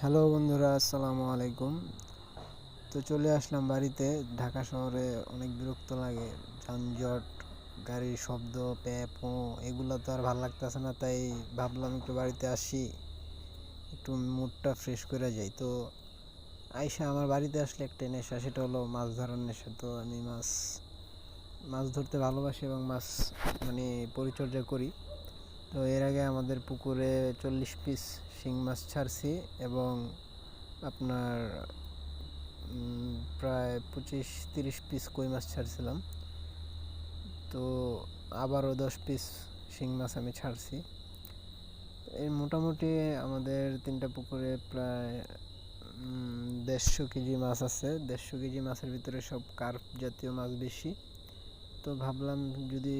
Hello বন্ধুরা, আসসালামু আলাইকুম। তো চলে আসলাম বাড়িতে। ঢাকা শহরে অনেক বিরক্ত লাগে, যানজট, গাড়ির শব্দ, প্যাঁ এগুলো তো আর ভালো লাগতেছে না। তাই ভাবলাম একটু বাড়িতে আসি, একটু মুডটা ফ্রেশ করে যাই। তো আইসা আমার বাড়িতে আসলে একটা নেশা, সেটা হলো মাছ ধরার নেশা। তো আমি মাছ মাছ ধরতে ভালোবাসি এবং মাছ মানে পরিচর্যা করি। তো এর আগে আমাদের পুকুরে 40 পিস শিং মাছ ছাড়ছি এবং আপনার প্রায় 25-30 পিস কই মাছ ছাড়ছিলাম। তো আবারও 10 পিস শিং মাছ আমি ছাড়ছি। এই মোটামুটি আমাদের 3টা পুকুরে প্রায় 150 কেজি মাছ আছে। 150 কেজি মাছের ভিতরে সব কার্প জাতীয় মাছ বেশি। তো ভাবলাম যদি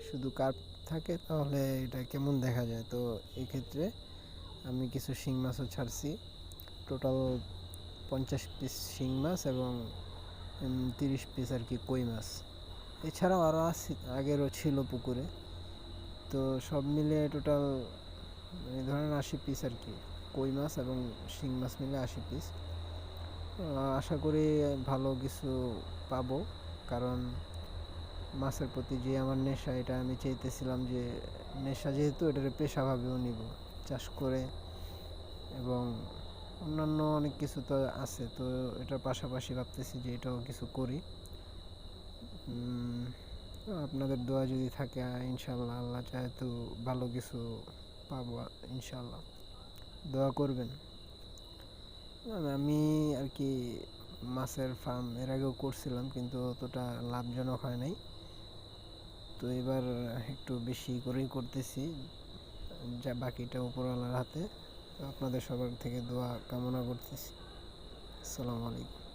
শুধু কার্প থাকে তাহলে এটা কেমন দেখা যায়। তো এই ক্ষেত্রে আমি কিছু শিং মাছও ছাড়ছি। টোটাল 50 পিস শিং মাছ এবং 30 পিস আর কি কই মাছ। এছাড়াও আরও আগেরও ছিল পুকুরে। তো সব মিলে টোটাল ধরেন 80 পিস আর কি, কই মাছ এবং শিং মাছ মিলে 80 পিস। আশা করি ভালো কিছু পাবো, কারণ মাছের প্রতি যে আমার নেশা, এটা আমি চাইতেছিলাম যে নেশা যেহেতু এটার পেশাভাবেও নিব, চাষ করে। এবং অন্যান্য অনেক কিছু তো আছে, তো এটার পাশাপাশি ভাবতেছি যে এটাও কিছু করি। আপনাদের দোয়া যদি থাকে, ইনশাল্লাহ আল্লাহ চায় তো ভালো কিছু পাবো ইনশাল্লাহ। দোয়া করবেন। আমি আর কি মাছের ফার্ম এর আগেও করছিলাম, কিন্তু অতটা লাভজনক হয় নাই। তো এবার একটু বেশি করেই করতেছি, যা বাকিটা উপরওয়ালার হাতে। আপনাদের সবার থেকে দোয়া কামনা করতেছি। আসসালামু আলাইকুম।